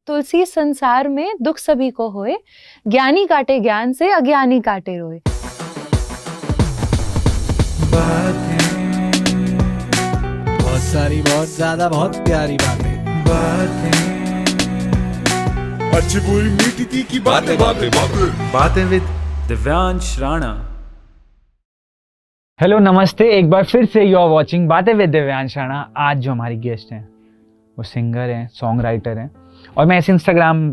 तुलसी संसार में दुख सभी को होए, ज्ञानी काटे ज्ञान से अज्ञानी काटे रोए। बहुत सारी, बहुत ज्यादा, बहुत प्यारी बातें अच्छी बुरी मीठी तीखी बातें विद दिव्यांश राणा। हेलो नमस्ते, एक बार फिर से यू आर वॉचिंग बातें विद दिव्यांश राणा। आज जो हमारी गेस्ट हैं वो सिंगर हैं, सॉन्ग राइटर हैं। और मैं ऐसे इंस्टाग्राम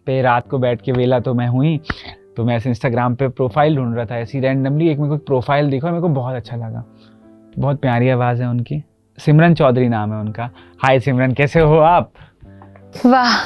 पे रात को बैठ के वेला तो मैं हुई, तो मैं ऐसे इंस्टाग्राम पे प्रोफाइल ढूंढ रहा था। ऐसी रैंडमली एक मेरे को प्रोफाइल दिखा, मेरे को बहुत अच्छा लगा। बहुत प्यारी आवाज़ है उनकी। सिमरन चौधरी नाम है उनका। हाय सिमरन, कैसे हो आप? वाह,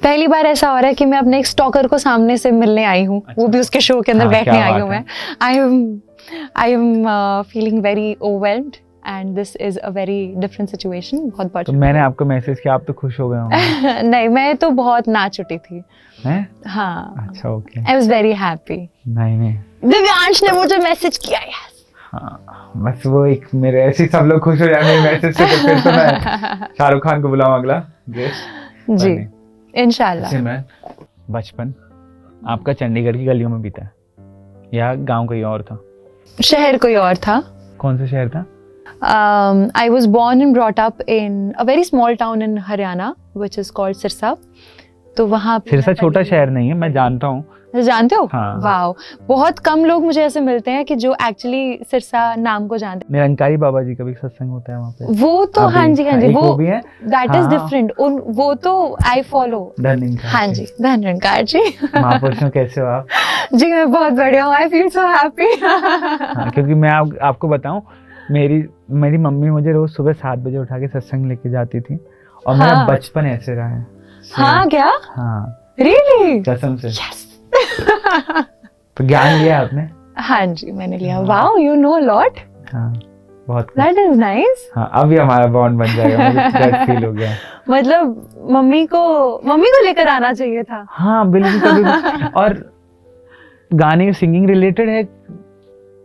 पहली बार ऐसा हो रहा है कि मैं अपने एक स्टॉकर को सामने से मिलने आई हूँ। अच्छा। वो भी उसके शो के अंदर बैठने आई हूँ मैं। I am feeling very overwhelmed and this is a very different situation. बहुत बहुत तो मैंने आपको मैसेज किया, आप तो खुश हो गए होंगे। नहीं, मैं तो बहुत नाच उठी थी। हैं? हाँ। अच्छा, okay. I was very happy. नहीं दिव्यांश ने मुझे मैसेज किया। यस। हाँ, बस वो एक मेरे ऐसे सब लोग खुश हो जाए मेरे मैसेज से, तो फिर तो मैं शाहरुख खान को बुलाऊं अगला गेस्ट। जी, इंशाल्लाह। सिमरन, बचपन आपका चंडीगढ़ की गलियों में बीता है या गांव कोई और था? शहर कोई और था। कौन सा शहर था? I was born and brought up in a very small town in Haryana, which is called Sirsa. तो वहाँ सिरसा छोटा शहर नहीं है, मैं जानता हूँ। जानते हो? हाँ। वाओ, बहुत कम लोग मुझे ऐसे मिलते हैं कि जो एक्चुअली सिरसा नाम को जानते हैं। निरंकारी बाबा जी का भी सत्संग होता है वहाँ पे। वो तो हाँ जी, वो भी है। That is different. वो तो आई फॉलो। हाँ जी, धननिरंकार जी। महापुरुषों, कैसे हो आप? जी मैं बहुत बढ़िया हूँ। I feel so happy. क्योंकि मैं आपको बताऊँ, मेरी मम्मी मुझे रोज सुबह 7 बजे उठा के सत्संग लेके जाती थी और मेरा बचपन ऐसे रहा है। हाँ क्या? हाँ, रियली? कसम से। तो ज्ञान लिया आपने? हाँ जी, मैंने लिया। Wow, you know lot. हाँ, बहुत। That is nice. हाँ, अभी हमारा बॉन्ड बन जाएगा, मुझे दैट फील हो गया। मतलब मम्मी को लेकर आना चाहिए था। हाँ बिल्कुल, कभी। और गाने सिंगिंग रिलेटेड है,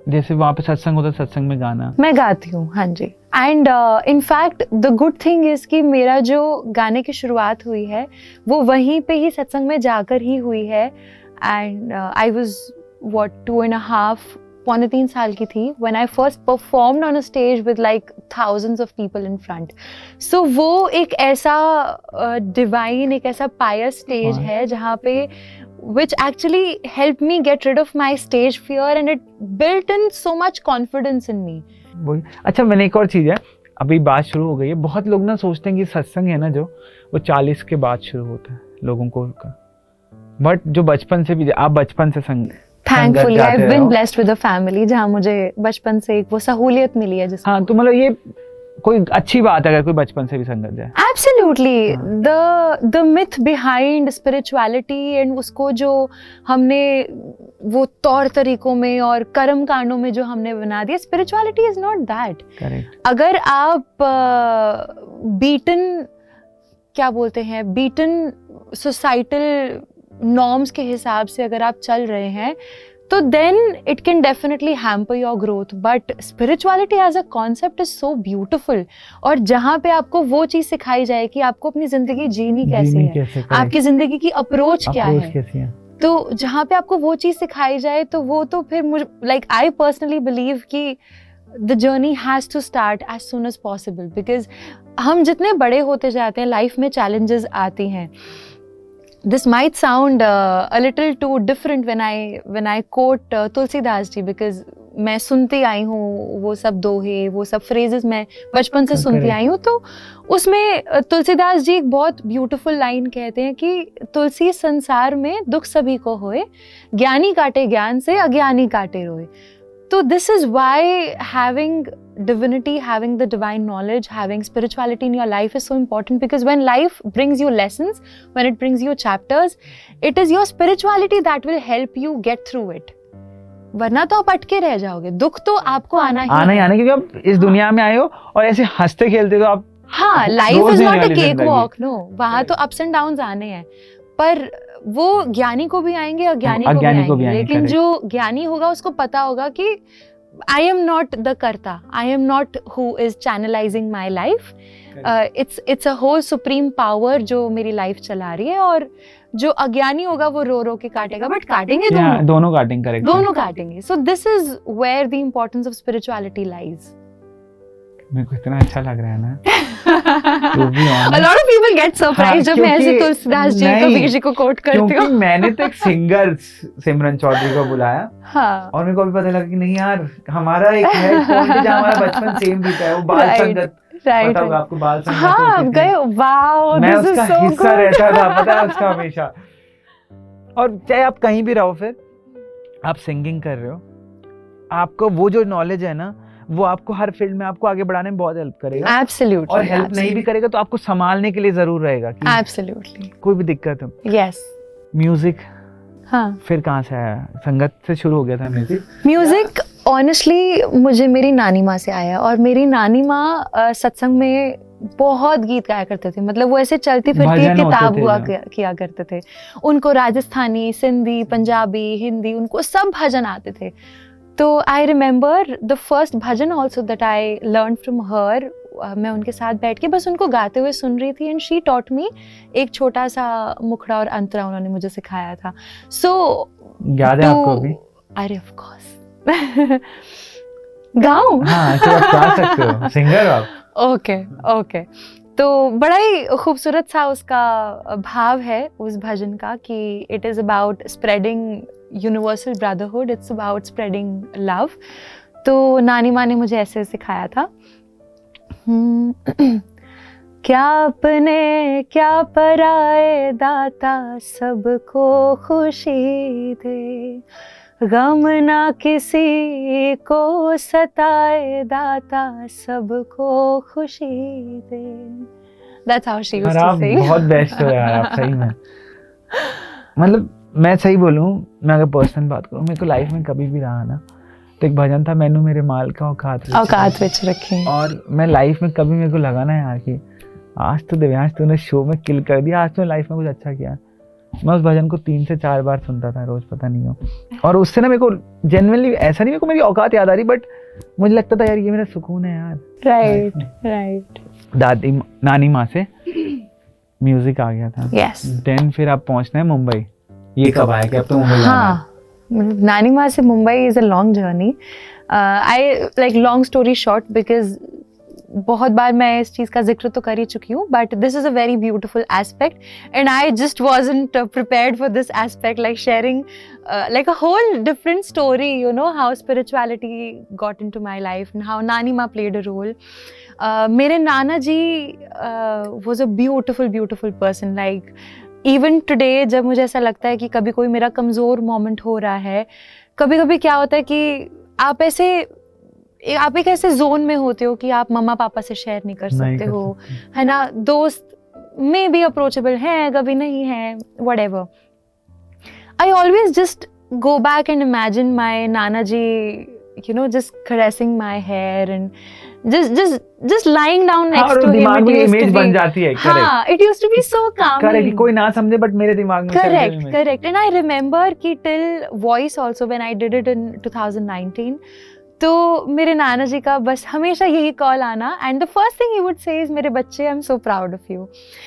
जैसे वहाँ पे सत्संग होता है, सत्संग में गाना मैं गाती हूँ। हाँ जी। And in fact the good thing is कि मेरा जो गाने की शुरुआत हुई है वो वहीं पे ही सत्संग में जाकर ही हुई है। एंड आई वाज 2.5 पौने 3 साल की थी when I first performed on a stage with like thousands of people in front. So वो एक ऐसा divine, एक ऐसा pious stage है जहाँ पे which actually helped me get rid of my stage fear and it built in so much confidence in me. वही। अच्छा, मैंने एक और चीज़ है, अभी बात शुरू हो गई है। बहुत लोग ना सोचते हैं कि सत्संग है ना जो, वो 40 के बाद शुरू होता है लोगों को का। बट जो बचपन से भी, आप बचपन से Thankfully, I've been blessed with a family जहाँ मुझे बचपन से एक वो सहूलियत मिली है जिसमें। हाँ, तो मतलब ये कोई अच्छी बात है अगर कोई बचपन से भी संगत जाए। Absolutely, the myth behind spirituality and उसको जो हमने वो तौर तरीकों में और कर्म कांडों में जो हमने बना दिया, spirituality is not that. Correct. अगर आप beaten societal norms के हिसाब से अगर आप चल रहे हैं तो then it can definitely hamper your growth. But spirituality as a concept is so beautiful. और जहाँ पे आपको वो चीज़ सिखाई जाए कि आपको अपनी जिंदगी जीनी कैसे है, आपकी जिंदगी की अप्रोच क्या है, तो जहाँ पे आपको वो चीज़ सिखाई जाए तो वो तो फिर मुझे like I personally believe कि the journey has to start as soon as possible because हम जितने बड़े होते जाते हैं लाइफ में challenges आती हैं. This might sound a little too different when I quote Tulsidas ji because मैं सुनती आई हूँ वो सब दोहे, वो सब phrases मैं बचपन से सुनती आई हूँ। तो उसमें तुलसीदास जी एक बहुत beautiful लाइन कहते हैं कि तुलसी संसार में दुख सभी को होए, ज्ञानी काटे ज्ञान से अज्ञानी काटे रोए। So this is why having divinity, having the divine knowledge, having spirituality in your life is so important because when life brings you lessons, when it brings you chapters, it is your spirituality that will help you get through it. वरना तो आप अटके रह जाओगे। दुख तो आपको आना ही क्योंकि आप इस दुनिया में आए हो और ऐसे हंसते खेलते तो आप। हाँ, life is not a cake walk, no, वहाँ तो अप्स एंड डाउन्स आने हैं, पर वो ज्ञानी को भी आएंगे, अज्ञानी को भी आएंगे। लेकिन जो ज्ञानी होगा उसको पता होगा कि I am not the karta, I am not who is channelizing my life. It's a whole supreme power जो मेरी लाइफ चला रही है, और जो अज्ञानी होगा वो रो रो के काटेगा, बट काटेंगे दोनों काटेंगे, करेक्ट, दोनों काटेंगे. So this is where the importance of spirituality lies. मेरे को इतना अच्छा लग रहा है ना. To be honest. A lot of people get surprised जब मैं ऐसे तुलसीदास जी कबीर जी को कोट करती हूँ. क्योंकि मैंने तो एक सिंगर सिमरन चौधरी को बुलाया, हाँ, और मेरे को भी पता लगा कि नहीं यार, हमारा एक है पॉइंट जहाँ हमारा बचपन सेम बीता है, वो बाल संगत. पता होगा आपको बाल संगत. हाँ, आप गए. वाओ, मैं दिस इज उसका सो हिस्सा गुड. रहता था, पता है उसका हमेशा. और चाहे आप कहीं भी रहो, फिर आप सिंगिंग कर रहे हो, आपको वो जो नॉलेज है ना, वो आपको हर फील्ड में आपको आगे बढ़ाने में बहुत हेल्प करेगा. Absolutely. और हेल्प नहीं भी करेगा तो आपको संभालने के लिए जरूर रहेगा कि Absolutely. कोई भी दिक्कत हो. Yes. म्यूजिक हाँ. फिर कहाँ से आया? संगत से शुरू हो गया था म्यूजिक? म्यूजिक ऑनेस्टली मुझे मेरी नानी माँ से आया, और मेरी नानी माँ सत्संग में बहुत गीत गाया करते थे. मतलब वो ऐसे चलती फिरती एक किताब हुआ किया करते थे. उनको राजस्थानी, सिंधी, पंजाबी, हिंदी, उनको सब भजन आते थे. तो I remember the first bhajan also that I learn from her. मैं उनके साथ बैठ के बस उनको गाते हुए सुन रही थी, एंड शी टॉट मी. एक छोटा सा मुखड़ा और अंतरा उन्होंने मुझे सिखाया था. सो याद है आपको भी? अरे ऑफ कोर्स. गाऊं? हाँ, तो आप गा सकते हो, सिंगर हो आप. ओके. तो बड़ा ही खूबसूरत सा उसका भाव है उस भजन का कि it is about spreading universal brotherhood, it's about spreading love. तो नानी माँ ने मुझे ऐसे सिखाया था. क्या अपने क्या पराए, दाता सबको खुशी दे, गम ना किसी को सताए, दाता सबको खुशी दे. That's how she used to sing. बहुत बेस्ट हो यार आप, सही में. मतलब मैं सही बोलूं, मैं अगर पर्सनल बात करूं, मेरे को लाइफ में कभी भी रहा ना, तो एक भजन था, मैनू मेरे माल का औकात विच रखी. और मैं लाइफ में कभी, मेरे को लगा ना यार कि आज तो दिव्यांश तूने शो में किल कर दिया, आज तो लाइफ में कुछ अच्छा किया, मैं उस भजन को 3 से 4 बार सुनता था रोज, पता नहीं हो. और उससे ना मेरे को जेन्युइनली, ऐसा नहीं मेरे को मेरी औकात याद आ रही, बट मुझे लगता था यार ये मेरा सुकून है यार. राइट. दादी नानी माँ से म्यूजिक आ गया था. Yes. देन फिर आप पहुंचना है मुंबई. ये कब आया कि अब तो मुंबई? हाँ, नानी माँ से Mumbai is a long journey. I like long story short, because बहुत बार मैं इस चीज़ का जिक्र तो कर ही चुकी हूँ, but this is a very beautiful aspect, and I just wasn't prepared for this aspect, like sharing like a whole different story, you know, how spirituality got into my life and how Nani Ma played a role. मेरे नाना जी was a beautiful person. Like even today जब मुझे ऐसा लगता है कि कभी कोई मेरा कमज़ोर मोमेंट हो रहा है, कभी कभी क्या होता है कि आप एक ऐसे जोन में होते हो कि आप मम्मा पापा से शेयर नहीं कर सकते हो, है ना. दोस्त में भी अप्रोचेबल हैं, कभी नहीं है, whatever. I always just go back and imagine my नाना ji, you know, just caressing my hair and just lying down next to him. दिमाग में इमेज बन जाती है. हाँ, it used to be so calming. Correct, कोई ना समझे बट मेरे दिमाग में. Correct. And I remember कि till Voice also, when I did it in 2019, तो मेरे नाना जी का बस हमेशा यही कॉल आना, and the first thing he would say is, मेरे बच्चे, I am so proud of you.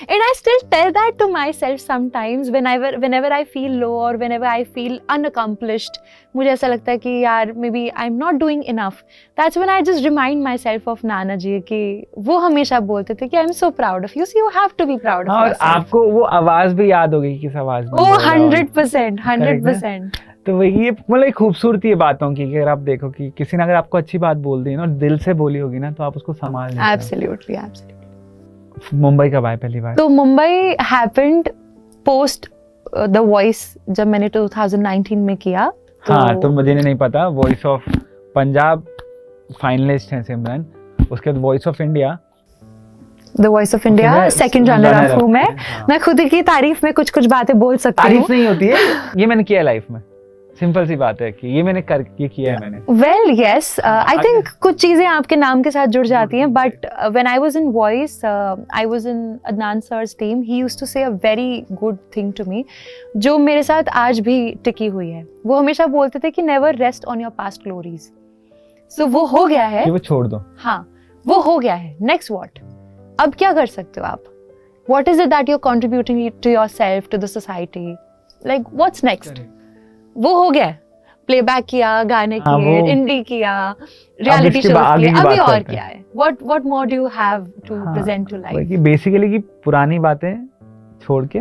And I still tell that to myself sometimes whenever I feel low और whenever आई फील अनअकम्प्लिश्ड. मुझे ऐसा लगता है कि यार maybe I am not doing enough. That's when I just remind myself of नाना जी कि वो हमेशा बोलते थे कि I am so proud of you, so you have to be proud of yourself. और आपको वो आवाज भी याद होगी किस आवाज में? ओ 100%. तो वही मतलब एक खूबसूरती है बातों की, कि अगर आप देखो कि किसी ने अगर आपको अच्छी बात बोल दी ना, दिल से बोली होगी ना, तो आप उसको संभाल लेते हो. एब्सोल्युटली. मुंबई कब आए पहली बार? तो Mumbai happened post the voice, जब मैंने 2019 में किया. हाँ, तो मुझे नहीं पता. वॉइस ऑफ पंजाब फाइनलिस्ट हैं सिमरन, उसके बाद voice of India, the voice of India second runner up हूँ मैं खुद की तारीफ में कुछ बातें बोल सकती हूँ. तारीफ नहीं होती है, ये मैंने किया लाइफ में. सिंपल सी बात है कि ये किया है मैंने. वेल यस, आई थिंक कुछ चीजें आपके नाम के साथ जुड़ जाती हैं, but when I was in Voice, I was in Adnan sir's team. He used to say a very good thing to me, जो मेरे साथ आज भी टिकी हुई है. वो हमेशा बोलते थे कि never rest on your past glories. So वो हो गया है, वो छोड़ दो. हाँ, वो हो गया है. Next what? अब क्या कर सकते हो आप? What is it that you're contributing to yourself, to the society? Like, what's next? वो हो गया, प्लेबैक किया, गाने हाँ, किए, वो- इंडी किया, रियलिटी इसके शोज आगे किए, की अभी बात और करते क्या है? What more do you have to present to life? कि बेसिकली कि पुरानी बातें छोड़ के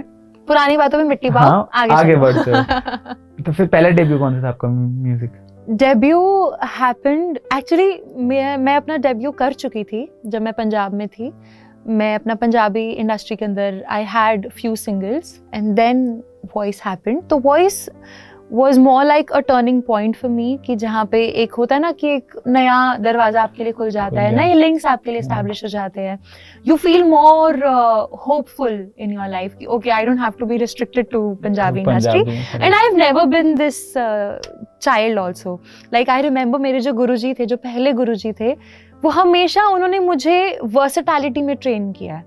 पुरानी बातों में मिट्टी पाओ, हाँ, आगे आगे चलो। बढ़ते हो। तो फिर पहला डेब्यू कौन सा था आपका म्यूजिक? डेब्यू हैपेंड एक्चुअली, मैं अपना डेब्यू कर चुकी थी जब मैं पंजाब में थी। मैं अपना पंजाबी इंडस्ट्री के अंदर I had few singles and then Voice happened. तो Voice was more like a turning point for me, कि जहाँ पे एक होता है ना कि एक नया दरवाजा आपके लिए खुल जाता है, नए लिंक्स आपके लिए एस्टैब्लिश हो जाते हैं। You feel more hopeful in your life कि okay, I don't have to be restricted to Punjabi industry. And I have never been this child also. Like I remember मेरे जो गुरुजी थे, जो पहले गुरुजी थे, वो हमेशा उन्होंने मुझे वर्सेटैलिटी में ट्रेन किया है।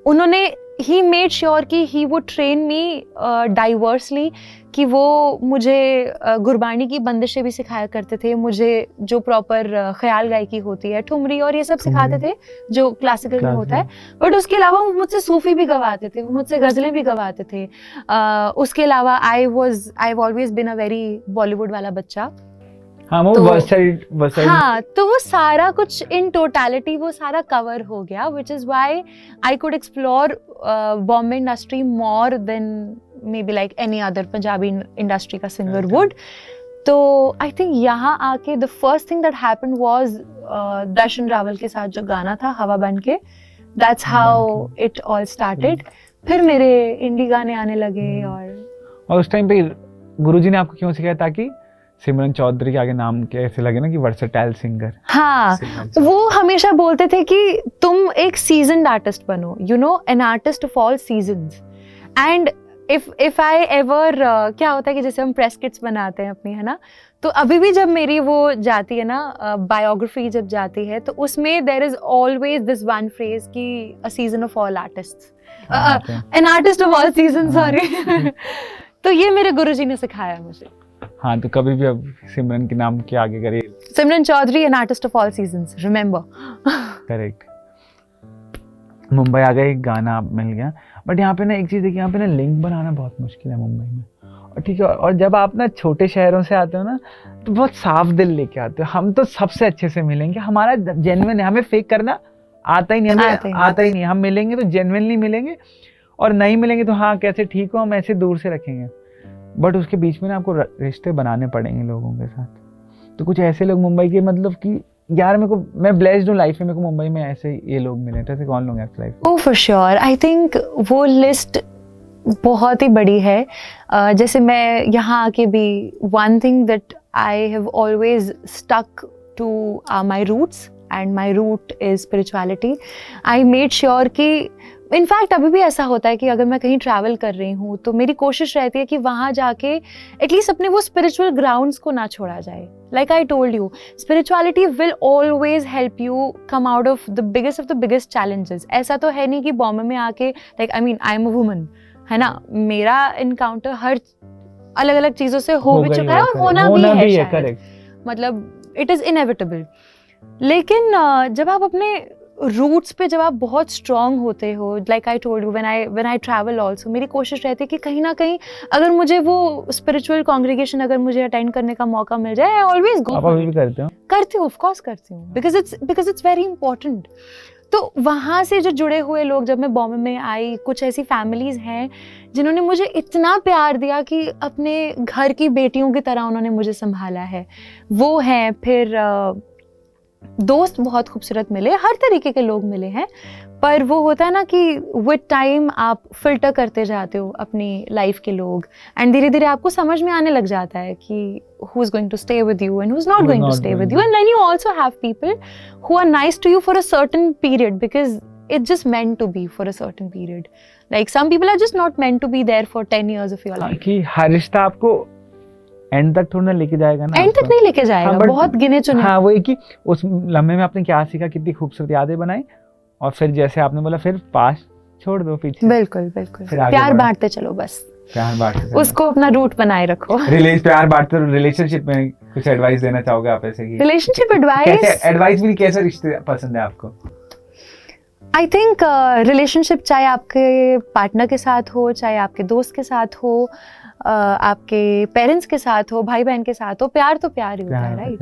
उन्होंने ही मेड श्योर कि ही वुड ट्रेन मी डाइवर्सली, कि वो मुझे गुरबानी की बंदिशें भी सिखाया करते थे, मुझे जो प्रॉपर ख्याल गायकी होती है, ठुमरी और ये सब सिखाते थे जो क्लासिकल में होता है। बट उसके अलावा वो मुझसे सूफी भी गवाते थे, वो मुझसे गज़लें भी गवाते थे। उसके अलावा I always been a very Bollywood वाला बच्चा। हाँ, वो वर्सटाइल हाँ, तो वो सारा कुछ इन टोटलिटी वो सारा कवर हो गया, which is why I could explore Bombay industry more than may be like any other Punjabi industry का सिंगर वुड। तो आई थिंक यहाँ आके the first thing that happened was Darshan Raval के साथ जो गाना था हवा बन के, that's how it all started. फिर मेरे इंडी गाने आने लगे। और उस टाइम पे गुरुजी ने आपको क्यों सिखाया? ताकि सिमरन चौधरी के आगे नाम कैसे लगे ना कि वर्सेटाइल सिंगर। हाँ, वो हमेशा बोलते थे कि तुम एक सीजन्ड आर्टिस्ट बनो, you know, N artist of all seasons. And if I ever क्या होता है कि जैसे हम प्रेस किट्स बनाते हैं अपनी, है ना, तो अभी भी जब मेरी वो जाती है ना बायोग्राफी जब जाती है, तो उसमें there is always this one phrase कि a season of all artists, an artist of all season, sorry. तो ये मेरे गुरुजी ने सिखाया मुझे। हाँ, तो कभी भी अब सिमरन के नाम के आगे करिए, Simran Chaudhary, an artist of all seasons, remember. Correct. Mumbai आ गए, गाना मिल गया, बट यहाँ पे ना एक चीज़ देखिए, यहाँ पे ना लिंक बनाना बहुत मुश्किल है मुंबई में। और ठीक है, और जब आप ना छोटे शहरों से आते हो ना, तो बहुत साफ दिल लेके आते हो। हम तो सबसे अच्छे से मिलेंगे, हमारा जेन्युइन है, हमें फेक करना आता ही नहीं, हमें आता ही नहीं। हम मिलेंगे तो जेन्युइनली मिलेंगे, और नहीं मिलेंगे तो हाँ कैसे ठीक हो, हम ऐसे दूर से रखेंगे। बट उसके बीच में ना आपको रिश्ते बनाने पड़ेंगे लोगों के साथ। तो कुछ ऐसे लोग मुंबई के, मतलब कि यार मेरे को, मैं ब्लेस्ड हूँ लाइफ में, मेरे को मुंबई में ऐसे ये लोग मिले। तो ऐसे कौन लोग हैं आपकी लाइफ में? Oh, for sure, I think वो लिस्ट बहुत ही बड़ी है। जैसे मैं यहाँ आके भी, one thing that I have always stuck to my roots, and my root is spirituality. I made sure कि इनफैक्ट अभी भी ऐसा होता है कि अगर मैं कहीं ट्रैवल कर रही हूँ तो मेरी कोशिश रहती है कि वहाँ जाके एटलीस्ट अपने वो स्पिरिचुअल ग्राउंड्स को ना छोड़ा जाए। Like I told you, spirituality will always help you come out of the biggest challenges. ऐसा तो है नहीं कि बॉम्बे में आके, like I mean I am a woman, है ना, मेरा इनकाउंटर हर अलग अलग चीज़ों से हो भी चुका है और होना भी है शायद। मतलब इट इज़ इनएविटेबल। लेकिन जब आप अपने रूट्स पे जब आप बहुत स्ट्रॉन्ग होते हो, like I told you, when I travel also, मेरी कोशिश रहती है कि कहीं ना कहीं अगर मुझे वो स्पिरिचुअल कॉन्ग्रीगेशन अगर मुझे अटेंड करने का मौका मिल जाए, आई ऑलवेज गो। आप अभी भी करते हो? करती हूँ, ऑफ कोर्स करती हूँ, बिकॉज इट्स वेरी इंपॉर्टेंट। तो वहाँ से जो जुड़े हुए लोग, जब मैं बॉम्बे में आई, कुछ ऐसी फैमिलीज हैं जिन्होंने मुझे इतना प्यार दिया कि अपने घर की बेटियों की तरह उन्होंने मुझे संभाला है, वो हैं। फिर दोस्त बहुत खूबसूरत मिले, हर तरीके के लोग मिले हैं। पर वो होता है ना कि विद टाइम आप फिल्टर करते जाते हो अपनी लाइफ के लोग, एंड धीरे धीरे आपको समझ में आने लग जाता है कि who is going to stay with you and who is not going to stay with you. And then you also have people who are nice to you for a certain period because it's just meant to be for a certain period. Like some people are just not meant to be there for 10 years of your life. कि हर रिश्ता आपको and तक थोड़ा लेके जाएगा ना, and तक नहीं लेके जाएगा। हाँ, बहुत गिने चुने। हाँ, वही कि उस लम्हे में आपने क्या सीखा, कितनी खूबसूरत यादें बनाई, और फिर जैसे आपने बोला फिर पास छोड़ दो पीछे। बिल्कुल बिल्कुल, प्यार बांटते चलो, बस प्यार बांटते, उसको अपना रूट बनाए रखो। प्यार बांटते रहो। रिलेशनशिप में कुछ एडवाइस देना चाहोगे आप ऐसे? कि रिलेशनशिप एडवाइस? कैसे एडवाइस भी, कैसे रिश्ते पसंद है आपको? आई थिंक रिलेशनशिप चाहे आपके पार्टनर के साथ हो, चाहे आपके दोस्त के साथ हो, आपके पेरेंट्स के साथ हो, भाई बहन के साथ हो, प्यार तो प्यार ही होता है, राइट?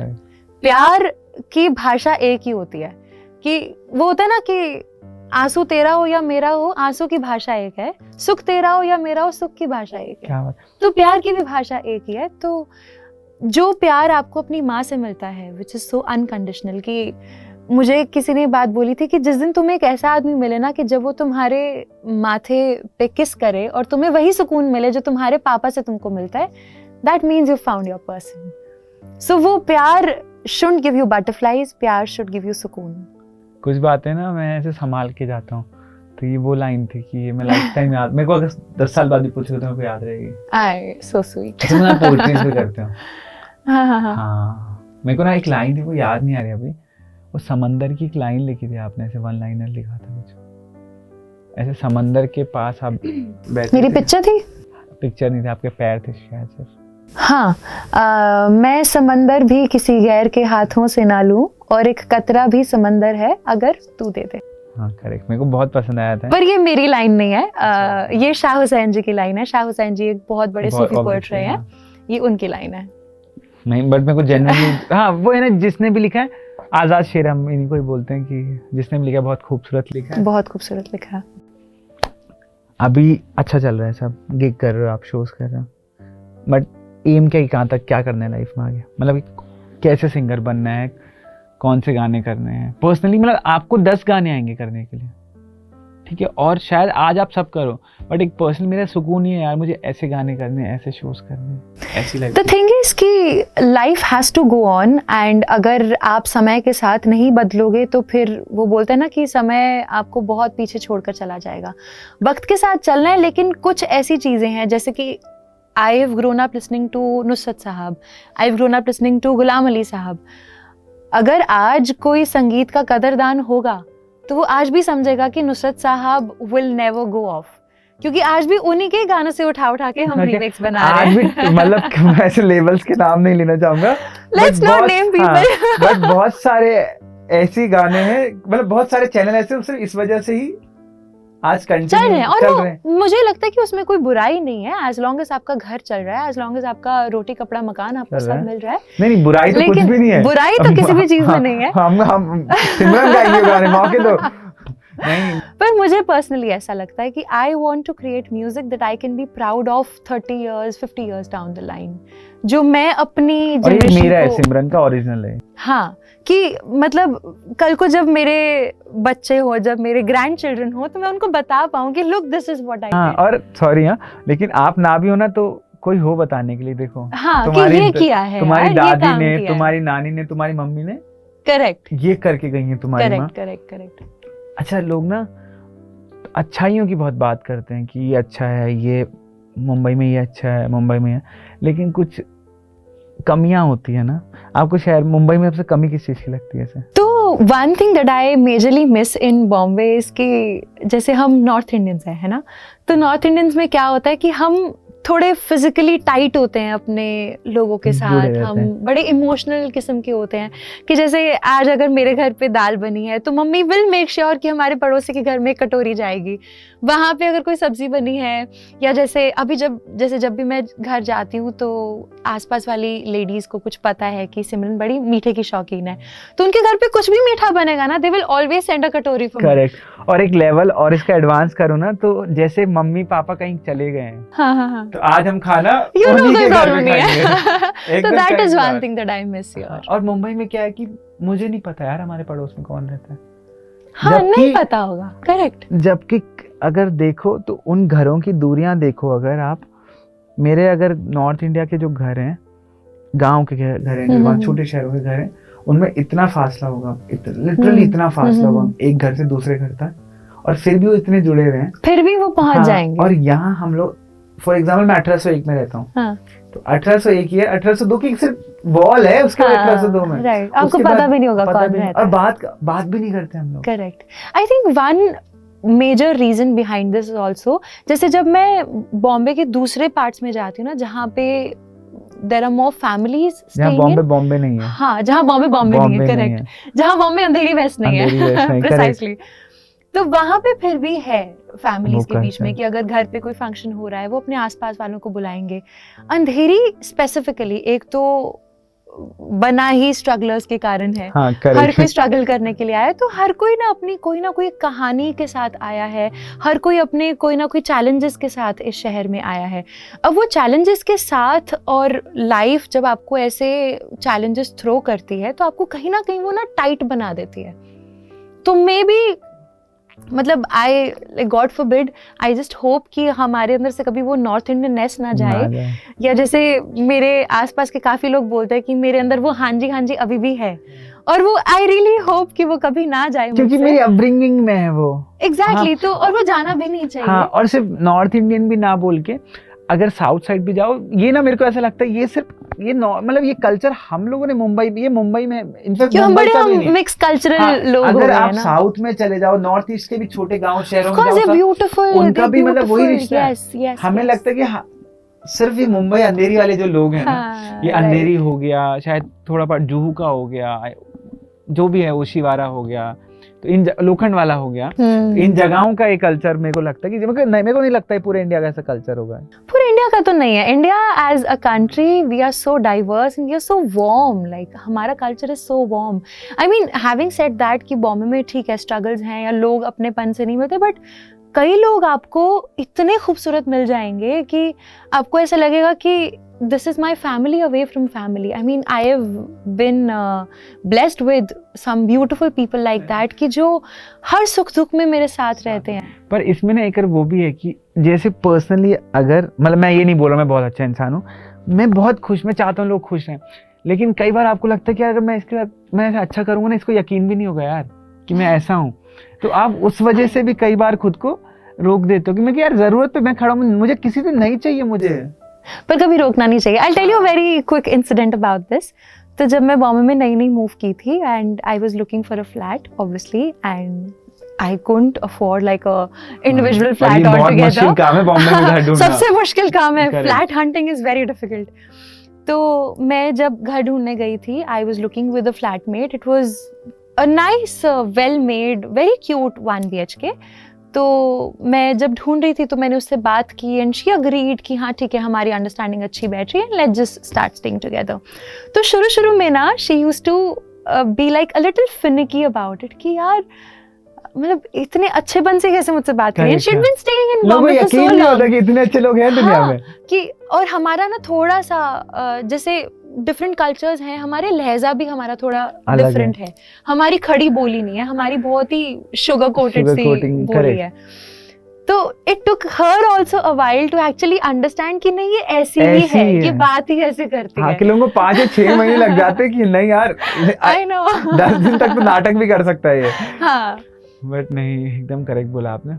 प्यार की भाषा एक ही होती है, कि वो होता है ना कि आंसू तेरा हो या मेरा हो, आंसू की भाषा एक है, सुख तेरा हो या मेरा हो, सुख की भाषा एक है। क्या बात। तो प्यार की भी भाषा एक ही है। तो जो प्यार आपको अपनी माँ से मिलता है, विच इज सो अनकंडीशनल, कि मुझे किसी ने बात बोली थी कि जिस दिन तुम्हें एक ऐसा आदमी मिले ना कि जब वो तुम्हारे माथे पे किस करे और तुम्हें वही सुकून मिले जो तुम्हारे पापा से तुमको मिलता है, that means you found your person. So वो प्यार शुड गिव यू बटरफ्लाईज, प्यार शुड गिव यू सुकून। कुछ बातें ना मैं ऐसे संभाल के जाता हूँ, तो ये वो लाइन थी कि ये मैं लाइफ टाइम याद, मेरे को अगर 10 साल बाद भी पूछो तो मेरे को याद रहेगी। आई सो स्वीट। तो मैं पोएट्रीज भी करते हूँ। हाँ, हाँ, मेरे को ना एक लाइन थी, वो याद नहीं आ रही अभी, वो समंदर की एक लाइन लिखी थी आपने, ऐसे वन लाइनर लिखा था कुछ ऐसे, समंदर के पास आप बैठे मेरी थे। पिक्चर थी? पिक्चर नहीं थी, आपके पैर थे शायद सिर्फ। हाँ, मैं समंदर भी किसी गैर के हाथों से ना लूं, और एक कतरा भी समंदर है अगर तू दे दे। हाँ करेक्ट, मेरे को बहुत पसंद आया था। पर ये मेरी लाइन नहीं है, ये शाह हुसैन जी की लाइन है। शाह हुसैन जी एक बहुत बड़े सूफी पोएट रहे हैं, ये उनकी लाइन है। नहीं, बट मेरे को जनरली हाँ वो है ना, जिसने भी लिखा है, आजाद शेर हम इन्हीं को ही बोलते हैं, कि जिसने भी लिखा है बहुत खूबसूरत लिखा है। बहुत खूबसूरत लिखा है। अभी अच्छा चल रहा है सब, गिग कर रहे हो आप, शोज कर रहे हो, बट एम क्या, कहाँ तक क्या करना है लाइफ में आगे? मतलब कैसे सिंगर बनना है, कौन से गाने करने हैं? पर्सनली मतलब आपको 10 गाने आएंगे करने के लिए, ठीक है, और शायद आज आप सब करो, बट एक पर्सनल मेरा सुकून ही है यार, मुझे ऐसे गाने करने हैं, ऐसे शोज करने हैं, ऐसी लाइफ। द थिंग इज कि life has to go on, and अगर आप समय के साथ नहीं बदलोगे तो फिर वो बोलते हैं ना कि समय आपको बहुत पीछे छोड़कर चला जाएगा। वक्त के साथ चलना है, लेकिन कुछ ऐसी चीजें हैं जैसे कि I have grown up listening to Nusrat Sahab, I have grown up listening to Ghulam Ali Sahab. अगर आज कोई संगीत का कदरदान होगा तो वो आज भी समझेगा कि नुसरत साहब विल नेवर गो ऑफ, क्योंकि आज भी उन्हीं के गानों से उठा के हम रीमेक्स बना रहे हैं। आज भी मतलब ऐसे लेवल्स के नाम नहीं लेना चाहूंगा, let's not name people, but बहुत सारे ऐसे गाने हैं, मतलब बहुत सारे चैनल ऐसे सिर्फ इस वजह से ही आज चल रहे हैं, और मुझे लगता है कि उसमें कोई बुराई नहीं है, एज लॉन्ग एज आपका घर चल रहा है, एज लॉन्ग एज आपका रोटी कपड़ा मकान आपको सब मिल रहा है। नहीं, बुराई तो कुछ भी नहीं है, बुराई तो किसी भी चीज में नहीं है। हम सिमरन गाएंगे गाने मौके तो नहीं। पर मुझे पर्सनली ऐसा लगता है कि I want to create music that I can be proud of 30 years 50 years down the line, जो मैं अपनी जनरेशन मेरा है, सिमरन का ओरिजिनल है। हाँ, कि मतलब कल को जब मेरे बच्चे हो, जब मेरे ग्रैंड चिल्ड्रन हो, तो मैं उनको बता पाऊँ कि look this is what I did. हाँ, और सॉरी हाँ, लेकिन आप ना भी हो ना तो कोई हो बताने के लिए, देखो हाँ, कि ये किया है, तुम्हारी दादी ने, किया तुम्हारी नानी ने, तुम्हारी मम्मी ने, करेक्ट, ये करके गई है तुम्हारी माँ। करेक्ट। अच्छा, लोग ना अच्छाइयों की बहुत बात करते हैं कि ये अच्छा है, ये मुंबई में ये अच्छा है, मुंबई में है, लेकिन कुछ कमियां होती है ना। आपको शहर मुंबई में सबसे कमी किस चीज़ की लगती है ऐसे? तो one thing that I majorly miss in Bombay is कि जैसे हम नॉर्थ इंडियंस हैं, है ना, तो नॉर्थ इंडियंस में क्या होता है कि हम थोड़े फिजिकली टाइट होते हैं अपने लोगों के साथ, हम बड़े इमोशनल किस्म के होते हैं, कि जैसे आज अगर मेरे घर पे दाल बनी है तो मम्मी विल मेक श्योर कि हमारे पड़ोसी के घर में कटोरी जाएगी। वहाँ पे अगर कोई सब्जी बनी है, या जैसे अभी जब भी मैं घर जाती हूँ तो आसपास वाली लेडीज को कुछ पता है कि सिमरन बड़ी मीठे की शौकीन है, तो उनके घर पे कुछ भी मीठा बनेगा ना, they will always send a कटोरी फॉर मी। करेक्ट। और एक लेवल और इसका एडवांस करो ना, तो जैसे मम्मी पापा कहीं चले गए हैं, हाँ, तो आज हम खाना उन्हीं के घर में खाएंगे। तो that is one thing that I miss here. और मुंबई में क्या है कि मुझे नहीं पता यार हमारे पड़ोस में कौन रहता है। हाँ, नहीं पता होगा, करेक्ट। जबकि अगर देखो तो उन घरों की दूरियां देखो, अगर आप मेरे अगर नॉर्थ इंडिया के जो घर हैं, गांव के घर हैं, वहाँ छोटे शहरों के घर हैं, उनमें इतना फासला होगा, लिटरली इतना फासला होगा एक घर से दूसरे घर तक, और फिर भी वो इतने जुड़े हुए हैं, फिर भी वो पहुंच जाएंगे। और यहाँ हम लोग, फॉर एग्जाम्पल मैं 1801 में रहता हूँ, तो 1801 ही है, 1802 की सिर्फ वॉल है, उसके बाद 1802 में, राइट, आपको पता भी नहीं होगा कौन रहता है, और बात भी नहीं करते हम लोग। Correct. I think one major reason behind this is also, जैसे जब मैं बॉम्बे के दूसरे पार्ट्स में जाती हूँ ना, जहाँ पे there are more families staying in, Bombay नहीं है, हाँ, जहाँ बॉम्बे नहीं है, करेक्ट, जहाँ बॉम्बे अंधेरी वेस्ट नहीं है, प्रिसाइसली। तो वहां पे फिर भी है फैमिलीज वो के बीच में culture। कि अगर घर पे कोई फंक्शन हो रहा है वो अपने आसपास वालों को बुलाएंगे। अंधेरी स्पेसिफिकली एक तो बना ही स्ट्रगलर्स के कारण है, हाँ हर करेक्ट। कोई स्ट्रगल करने के लिए आया है, तो हर कोई ना अपनी कोई ना कोई कहानी के साथ आया है, हर कोई अपने कोई ना कोई चैलेंजेस के साथ इस शहर में आया है। अब वो चैलेंजेस के साथ और लाइफ जब आपको ऐसे चैलेंजेस थ्रो करती है तो आपको कहीं ना कहीं वो ना टाइट बना देती है। तो मे बी मतलब I like God forbid, I just hope कि हमारे अंदर से कभी वो नॉर्थ इंडियननेस ना जाए, या जैसे मेरे आसपास के काफी लोग बोलते हैं कि मेरे अंदर वो हाँ जी अभी भी है, और वो आई रियली होप कि वो कभी ना जाए क्योंकि मेरी अपब्रिंगिंग में है वो। एग्जैक्टली हाँ। तो और वो जाना भी नहीं चाहिए। हाँ, और सिर्फ नॉर्थ इंडियन भी ना बोल के अगर साउथ साइड भी जाओ, ये ना मेरे को ऐसा लगता है ये सिर्फ ये मतलब ये कल्चर हम लोगों ने मुंबई में इनफैक्ट क्यों हम मुंबई बड़े का भी हम नहीं। मिक्स कल्चरल हाँ, लोग हो अगर गए आप हैं ना। साउथ में चले जाओ, नॉर्थ ईस्ट के भी छोटे गांव शहरों Of में course, जाओ, they're beautiful, उनका they're भी मतलब वही beautiful, रिश्ता है। yes, हमें yes. लगता है कि सिर्फ ये मुंबई अंधेरी वाले जो लोग हैं ना, हाँ, ये right. अंधेरी हो गया, शायद थोड़ा बहुत जुहू का हो गया, जो भी है ओशिवारा हो गया, तो इन लोखंड वाला हो गया, इन जगहों का एक कल्चर मेरे को लगता है कि मेरे को नहीं लगता है पूरे इंडिया का ऐसा कल्चर होगा। पूरे इंडिया का तो नहीं है। India as a country we are so diverse and we are so warm, like हमारा culture is so warm. I mean having said that कि बॉम्बे में ठीक है स्ट्रगल्स हैं या लोग अपनेपन से नहीं मिलते, बट कई लोग आपको इतने खूबसूरत मिल जाएंगे कि आपको ऐसा लगेगा कि this is my family away from family. I mean, I have been blessed with some beautiful people like that कि जो हर सुख दुख में मेरे साथ रहते हैं। पर इसमें ना एक वो भी है कि जैसे पर्सनली अगर मतलब मैं ये नहीं बोल रहा मैं बहुत अच्छा इंसान हूँ, मैं बहुत खुश, मैं चाहता हूँ लोग खुश हैं, लेकिन कई बार आपको लगता है कि अगर मैं इसके साथ मैं ऐसा अच्छा करूँगा ना, इसको यकीन भी नहीं होगा यार कि मैं ऐसा हूँ, तो आप उस वजह से भी कई बार खुद को रोक देते हो कि मैं यार ज़रूरत पे मैं खड़ा हूँ, मुझे किसी से नहीं चाहिए मुझे, पर कभी रोकना नहीं चाहिए। I'll tell you a very quick incident about this. तो जब मैं बॉम्बे में नई मूव की थी and I was looking for a flat obviously, and I couldn't afford like a individual flat बहुत altogether. मुश्किल काम है बॉम्बे में घर ढूंढना। सबसे मुश्किल काम है, Correct. Flat hunting is very difficult. तो मैं जब घर ढूंढने गई थी, I was looking with a flatmate, it was a nice well made very cute 1 BHK। तो मैं जब ढूंढ रही थी तो मैंने उससे बात की एंड शी अग्रीड कि हाँ ठीक है हमारी अंडरस्टैंडिंग अच्छी बैठ रही है, let's just start staying together. तो शुरू में ना she used to be like a little finicky about it कि यार मतलब इतने अच्छेपन से कैसे मुझसे बात करी, she had been staying in लोगों को बॉम्बे फॉर सो यकीन नहीं होता लॉन्ग कि इतने अच्छे लोग हैं दुनिया में कि, और हमारा ना थोड़ा सा जैसे डिफरेंट कल्चर्स हैं, हमारे लहजा भी हमारा थोड़ा अलग डिफरेंट है, हमारी खड़ी बोली नहीं है, हमारी बहुत ही शुगर कोटेड सी Sugar-coating, बोली correct. है। तो it took her also a while to actually understand कि नहीं ये ऐसी ही ऐसी है, ही ये है। बात ही ऐसे करती हाँ है। कि लोगों को 5 या 6 महीने लग जाते हैं कि नहीं यार आई नो 10 दिन तक तो नाटक भी कर सकता है ये, हाँ बट नहीं, एकदम करेक्ट बोला आपने।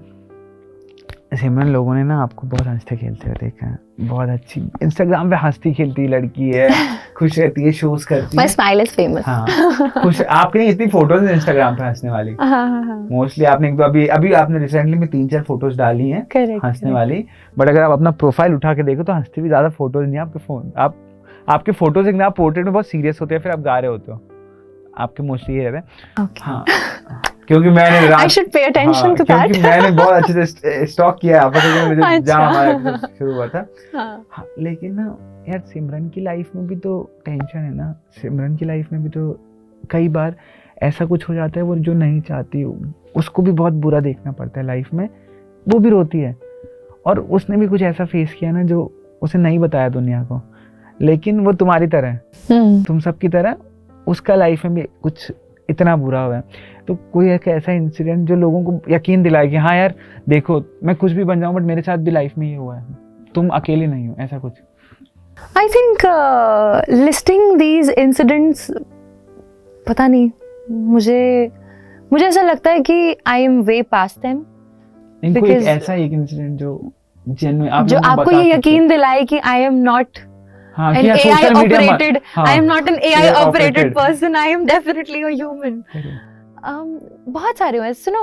सिमरन, लोगों ने ना आपको बहुत हंसते खेलते हुए देखा है, बहुत अच्छी इंस्टाग्राम पे हंसती खेलती लड़की है, खुश रहती है, शोज करती माय है। Smile is famous. हाँ खुश, आपके इतनी फोटोज हैं इंस्टाग्राम पे हंसने वाली, हाँ मोस्टली आपने एक दो अभी आपने रिसेंटली में 3-4 फोटोज डाली हैं करेक्ट हंसने वाली, बट अगर आप अपना प्रोफाइल उठा के देखो तो हंसती भी ज्यादा फोटोज नहीं है आपके फोन, आपके फोटोज एक आप पोर्ट्रेट में बहुत सीरियस होते हैं, फिर आप गा रहे होते हो, आपके मोस्टली ये रहता है। ओके हाँ क्योंकि मैंने I should pay attention to क्योंकि दैट। मैंने बहुत अच्छे से स्टॉक किया है आपका, क्योंकि मुझे जहाँ हमारा episode शुरू हुआ था। हाँ, लेकिन ना यार सिमरन की लाइफ में भी तो टेंशन है ना, सिमरन की लाइफ में भी तो कई बार ऐसा कुछ हो जाता है वो जो नहीं चाहती, उसको भी बहुत बुरा देखना पड़ता है लाइफ में, वो भी रोती है, और उसने भी कुछ ऐसा फेस किया ना जो उसे नहीं बताया दुनिया को, लेकिन वो तुम्हारी तरह है, तुम सबकी तरह उसका लाइफ में भी कुछ इतना बुरा हुआ है। तो कोई एक ऐसा इंसिडेंट जो लोगों को यकीन दिलाए कि हाँ यार देखो मैं कुछ भी बन जाऊं बट मेरे साथ भी लाइफ में ये हुआ है, तुम अकेले नहीं हो, ऐसा कुछ। I think listing these incidents, पता नहीं, मुझे ऐसा लगता है कि I am way past them. इनको एक Because- ऐसा एक इंसिडेंट जो जेन्युइन आप जो लोगों को आपको बता ये सकते यकीन दिलाए कि I am not हो। हाँ, an कि यार AI social media operated, I am not an AI AI operated operated. person, I am definitely a human. बहुत सारे हुए। सुनो,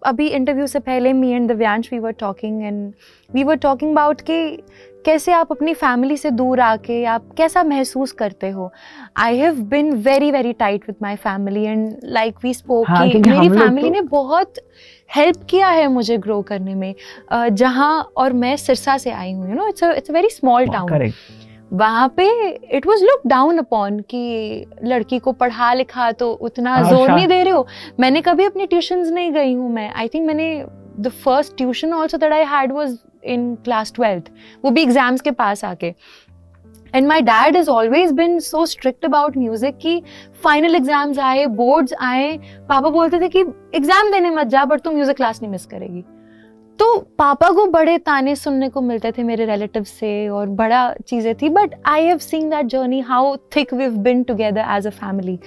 अभी इंटरव्यू से पहले me and Divyansh we were talking about कि कैसे आप अपनी फैमिली से दूर आके आप कैसा महसूस करते हो। I have been very very tight with my family and like we spoke हाँ, कि क्योंकि मेरी हम लोग फैमिली तो- ने बहुत हेल्प किया है मुझे ग्रो करने में। जहाँ, और मैं सिरसा से आई हूँ, you know, it's a very small town. Correct. वहाँ पे it was look down upon कि लड़की को पढ़ा लिखा तो उतना हाँ, जोर नहीं दे रहे हो। मैंने कभी अपनी ट्यूशंस नहीं गई हूँ मैं। आई थिंक मैंने the first tuition also that I had was in class 12th, वो भी एग्जाम्स के पास आके। And my dad is always been so strict about music कि फाइनल एग्जाम्स आए, बोर्ड्स आए, पापा बोलते थे कि एग्जाम देने मत जा बट तू म्यूजिक क्लास नहीं मिस करेगी। तो पापा को बड़े ताने सुनने को मिलते थे मेरे रिलेटिव से और बड़ा चीज़ें थी, but I have seen that journey how thick we have been together as a family.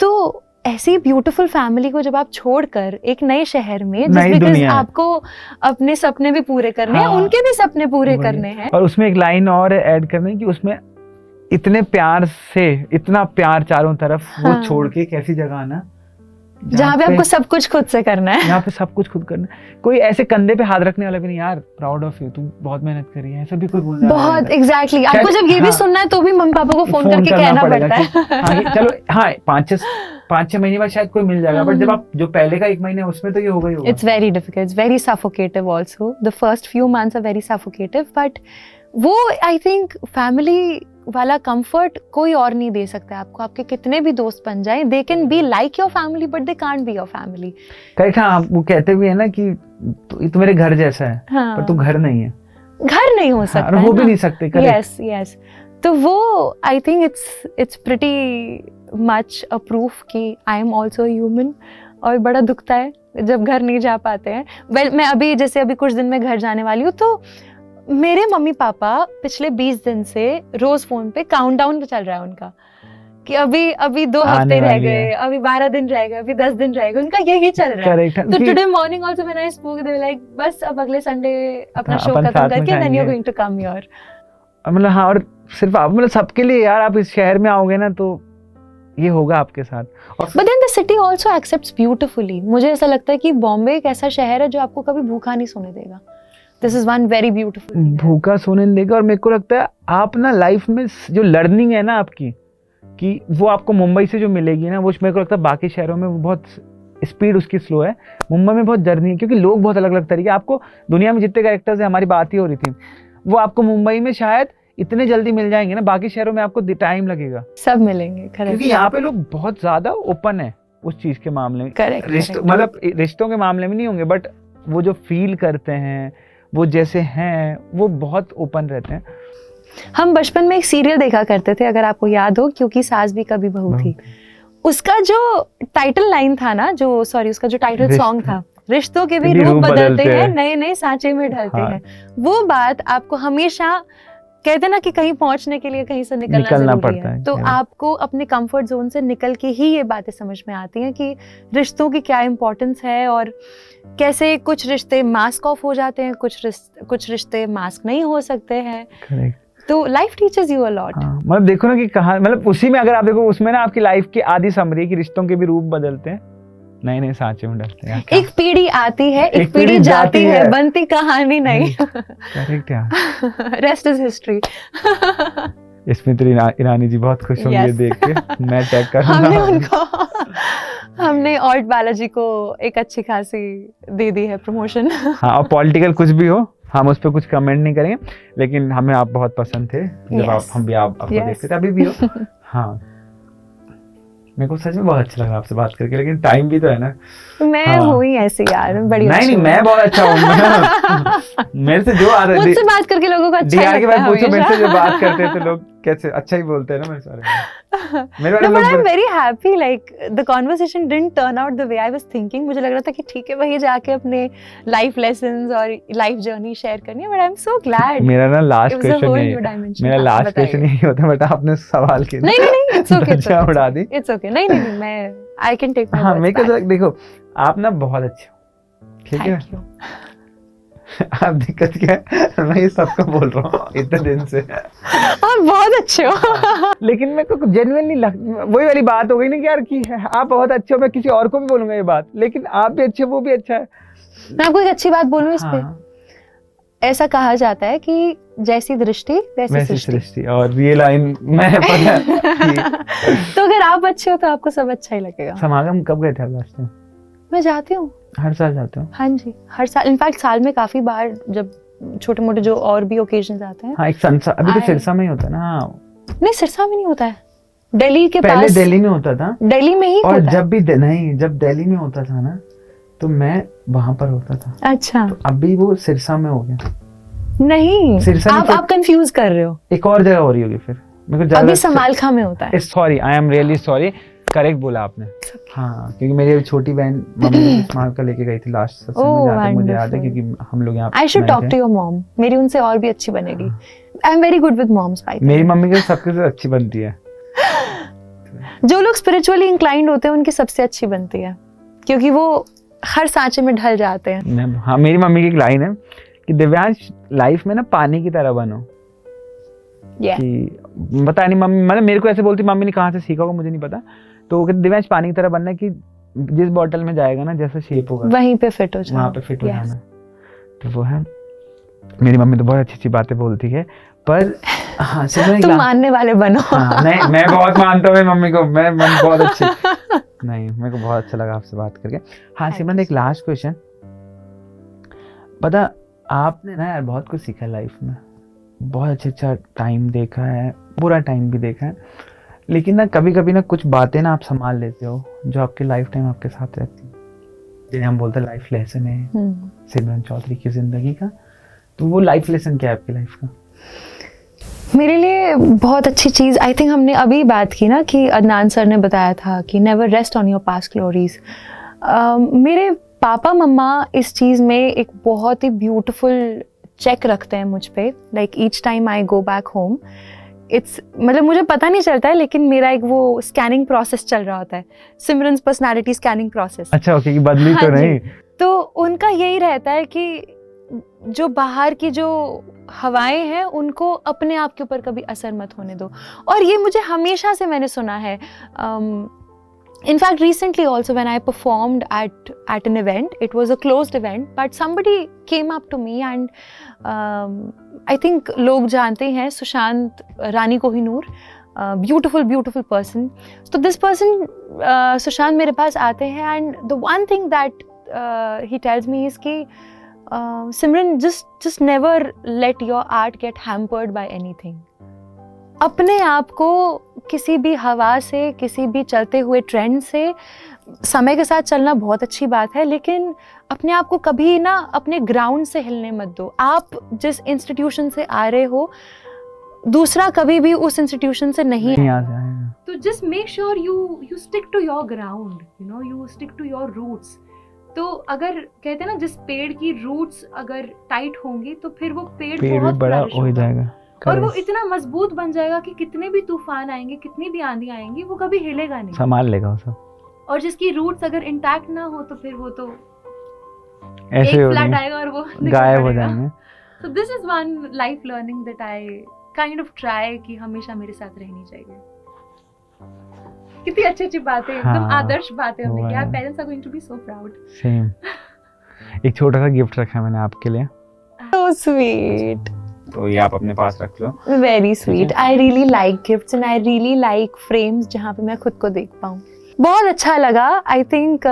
तो ऐसी ब्यूटीफुल फैमिली को जब आप छोड़कर एक नए शहर में, जस्ट बिकॉज आपको अपने सपने भी पूरे करने हैं, उनके भी सपने पूरे करने हैं। और उसमें एक लाइन और ऐड करने की, उसमें इतने प्यार से, इतना प्यार चारों तरफ, वो छोड़ के एक ऐसी जगह आना जहाँ पे आपको सब कुछ खुद से करना है। यहाँ पे सब कुछ खुद करना है। कोई ऐसे कंधे पे हाथ रखने वाला भी नहीं, यार प्राउड ऑफ यू, तू बहुत मेहनत करी है, ऐसा भी कोई बोलना बहुत एग्जैक्टली। आपको जब ये भी सुनना है तो भी मम्मी पापा को फोन करके कहना पड़ता है। चलो हाँ, 5-6 महीने बाद शायद कोई मिल जाएगा, बट जब आप जो पहले का 1 महीना उसमें तो ये होगा ही होगा। It's very difficult, it's very suffocative also. The first few months are very suffocative, but वो आई थिंक फैमिली वाला कंफर्ट कोई और नहीं दे सकता आपको। आपके कितने भी दोस्त बन जाएं, they can be like your family but they can't be your family. Correct. हाँ, वो कहते भी है ना कि तू मेरे घर जैसा है, हाँ, पर तू घर नहीं है, घर नहीं हो सकता, हो भी नहीं सकते। Yes yes. तो वो I think it's pretty much a proof कि आई एम ऑल्सो ह्यूमन। और बड़ा दुखता है जब घर नहीं जा पाते हैं। मैं अभी कुछ दिन में घर जाने वाली हूँ, तो मेरे मम्मी पापा पिछले 20 दिन से रोज फोन पे काउंटडाउन पे चल रहा है उनका कि अभी 2 हफ्ते रह गए, अभी 12 दिन रह गए, अभी 10 दिन रह गए, उनका यही चल रहा है। तो today morning also when I spoke they were like बस अब अगले संडे अपना शो खत्म करके then you are going to come here. मतलब हाँ, और सिर्फ आप, मतलब सबके लिए यार, आप इस शहर में आओगे ना तो ये होगा आपके साथ। But then the city also accepts beautifully. मुझे ऐसा लगता है कि बॉम्बे एक ऐसा शहर है जो आपको कभी भूखा नहीं सोने देगा। This is one very beautiful thing. भूखा सोने नहीं देगा। और मेरे को लगता है आप ना लाइफ में जो लर्निंग है ना आपकी, कि वो आपको मुंबई से जो मिलेगी ना, वो मेरे को लगता है बाकी शहरों में वो बहुत स्पीड उसकी स्लो है, मुंबई में बहुत जर्नी है, क्योंकि लोग बहुत अलग अलग तरीके। आपको दुनिया में जितने कैरेक्टर्स हैं, हमारी बात ही हो रही थी, वो आपको मुंबई में शायद इतने जल्दी मिल जाएंगे ना, बाकी शहरों में आपको टाइम लगेगा। सब मिलेंगे, क्योंकि यहाँ पे लोग बहुत ज्यादा ओपन है उस चीज के मामले में। मतलब रिश्तों के मामले में नहीं होंगे, बट वो जो फील करते हैं, वो जैसे हैं, वो बहुत ओपन रहते हैं। हम बचपन में एक सीरियल देखा करते थे, अगर आपको याद हो, क्योंकि सास भी कभी बहू थी। उसका जो टाइटल लाइन था ना, उसका जो टाइटल सॉन्ग था, रिश्तों के भी रूप बदलते हैं, नए नए सांचे में ढलते हैं। वो बात आपको हमेशा कहते ना कि कहीं पहुंचने के लिए कहीं से निकलना पड़ता है। तो आपको अपने कंफर्ट जोन से निकल के ही ये बातें समझ में आती हैं कि रिश्तों की क्या इम्पोर्टेंस है, और कैसे कुछ रिश्ते मास्क ऑफ हो जाते हैं, कुछ रिश्ते मास्क नहीं हो सकते हैं। तो life teaches you a lot. मतलब देखो ना कि कहाँ, मतलब उसी में अगर आप देखो, उसमें ना आपकी लाइफ की आधी समरी है कि रिश्तों के भी रूप बदलते हैं, नए नए सांचे में ढलते हैं। एक पीढ़ी आती है, एक पीढ़ी जाती है, बनती कहानी नहीं। करेक्ट यार, रेस्ट इज हिस्ट्री। इसमें तो ईरानी जी बहुत खुश होंगे देख के। मैं टैग करूंगा। हमने ऑल्ट बालाजी को एक अच्छी खासी दे दी है प्रमोशन। हाँ, और पॉलिटिकल कुछ भी हो, हम उस पर कुछ कमेंट नहीं करेंगे, लेकिन हमें आप बहुत पसंद थे जब हम भी आपको देखते थे, अभी भी हो। हाँ, मेरे को सच में बहुत अच्छा लगा आपसे बात करके, लेकिन टाइम भी तो है ना। मैं हुई ऐसी यार, बड़ी नहीं, मैं बहुत अच्छा हूँ। मेरे से जो आ रहे, मुझसे बात करके लोगों को अच्छा लगता है। के बाद पूछो, मेरे से जो बात करते थे लोग कैसे अच्छा ही बोलते हैं ना मेरे सारे। No, but I'm very happy. Like the conversation didn't turn out the way I was thinking. मुझे लग रहा था कि ठीक है वही जाके अपने life lessons और life journey share करनी है, but I'm so glad. मेरा ना लास्ट क्वेश्चन यही होता, बट आपने सवाल किया। नहीं, it's okay. उड़ा दी। It's okay. नहीं, मैं I can take my words back. मेरे को देखो, आप ना बहुत अच्छे हो, ठीक है? आप दिक्कत क्या है, मैं ये सबको बोल रहा हूँ इतने दिन से। आप बहुत अच्छे हो। लेकिन मेरे को जेन्युइनली वही वाली बात हो गई ना कि यार कि आप बहुत अच्छे हो, मैं किसी और को भी बोलूंगा ये बात, लेकिन आप भी अच्छे हो, वो भी अच्छा है। मैं आपको एक अच्छी बात बोलूं इस पे। ऐसा कहा जाता है कि जैसी दृष्टि वैसी सृष्टि, और ये लाइन मैं पता तो अगर आप अच्छे हो तो आपको सब अच्छा ही लगेगा। समागम कब गए थे लास्ट टाइम? मैं जाती हूँ हर साल जाते हो? हाँ जी, हर साल, इनफैक्ट साल में काफी बार, जब छोटे मोटे जो और भी ओकेजन्स आते हैं। हाँ, एक अभी तो सिरसा में ही होता है ना? नहीं, सिरसा में नहीं होता है, दिल्ली के पहले पास। दिल्ली में होता था, दिल्ली में ही और होता जब भी नहीं, जब दिल्ली में होता था ना तो मैं वहां पर होता था। अच्छा, तो अभी वो सिरसा में हो गया। नहीं, सिरसा में आप कंफ्यूज कर रहे हो, एक और जगह हो रही होगी फिर, मेरे को ज्यादा। अभी समालखा में होता है। Sorry, I am really sorry, correct बोला आपने। हाँ, क्योंकि मेरी छोटी बहन मम्मी समालखा लेके गई थी लास्ट सत्संग में, जहाँ तक मुझे याद है, क्योंकि हम लोग यहाँ I should talk to your mom, मेरी उनसे और भी अच्छी बनेगी। I am very good with moms by the way. मेरी मम्मी के सबके से अच्छी बनती है। जो लोग स्पिरिचुअली इंक्लाइंड होते हैं उनकी सबसे अच्छी बनती है, क्योंकि वो हर सांचे में ढल जाते हैं। हाँ, मेरी मम्मी की एक लाइन है कि दिव्यांश लाइफ में ना पानी की तरह बनो। कि पता नहीं मम्मी, मतलब मेरे को ऐसे बोलती, मम्मी ने कहाँ से सीखा होगा मुझे नहीं पता, तो वो कहते दिव्यांश पानी की तरह बनना है कि जिस बॉटल में जाएगा ना, जैसा शेप होगा वहीं पे फिट हो जाना, वहाँ पे फिट हो जाना। तो वो है, मेरी मम्मी तो बहुत अच्छी अच्छी बातें बोलती है, पर हाँ तुम मानने वाले बनो। हाँ, नहीं, मैं बहुत मानता हूँ मम्मी को, मैं बहुत अच्छी। नहीं, मेरे को बहुत अच्छा लगा आपसे बात करके। हाँ सिमरन, एक लास्ट क्वेश्चन, पता आपने ना यार बहुत कुछ सीखा लाइफ में, बहुत अच्छा टाइम देखा है, बुरा टाइम भी देखा है, लेकिन ना कभी कभी ना कुछ बातें ना आप संभाल लेते हो जो आपके लाइफ टाइम आपके साथ रहती है, जिन्हें हम बोलते हैं लाइफ लेसन है सिमरन चौधरी की जिंदगी का। तो वो लाइफ लेसन क्या है आपकी लाइफ का? मेरे लिए बहुत अच्छी चीज़, आई थिंक हमने अभी बात की ना कि अदनान सर ने बताया था कि never rest on your past glories. मेरे पापा मम्मा इस चीज़ में एक बहुत ही ब्यूटीफुल चेक रखते हैं मुझ पे, like each time I go back home, it's, मतलब मुझे पता नहीं चलता है, लेकिन मेरा एक वो स्कैनिंग प्रोसेस चल रहा होता है, सिमरन्स पर्सनालिटी स्कैनिंग प्रोसेस। अच्छा, ओके, कि बदली तो नहीं। तो उनका यही रहता है कि जो बाहर की जो हवाएं हैं उनको अपने आप के ऊपर कभी असर मत होने दो, और ये मुझे हमेशा से मैंने सुना है। In fact, recently also when I performed at an event, it was a closed event, but somebody came up to me and I think लोग जानते हैं सुशांत रानी Kohinoor, beautiful person. So this person, Sushant मेरे पास आते हैं and the one thing that he tells me is कि Simran, just never let your art get hampered by anything. अपने आप को किसी भी हवा से, किसी भी चलते हुए ट्रेंड से, समय के साथ चलना बहुत अच्छी बात है, लेकिन अपने आप को कभी ना अपने ग्राउंड से हिलने मत दो। आप जिस इंस्टीट्यूशन से आ रहे हो, दूसरा कभी भी उस इंस्टीट्यूशन से नहीं आ जाएगा। तो just make sure you stick to your ground, you know, you stick to your roots. तो अगर कहते हैं ना, जिस पेड़ की रूट्स अगर टाइट होंगी तो फिर वो पेड़ बहुत बड़ा हो जाएगा और वो इतना मजबूत बन जाएगा कि कितने भी तूफान आएंगे, कितनी भी आंधी आएंगी, वो कभी हिलेगा नहीं, संभाल लेगा वो सब। और जिसकी रूट्स अगर इंटैक्ट ना हो तो फिर वो तो ऐसे एक फ्लैट आएगा और वो गायब हो जाएंगे। So this is one life learning that I kind of try कि हमेशा मेरे साथ रहनी चाहिए। कितनी अच्छी बातें, एकदम आदर्श बातें हमने किया। Parents are going to be so proud. Same. एक छोटा सा गिफ्ट रखा है मैंने आपके लिए। So sweet. तो ये आप अपने पास रख लो। Very sweet. I really like gifts and I really like frames जहाँ पे मैं खुद को देख पाऊँ। बहुत अच्छा लगा। I think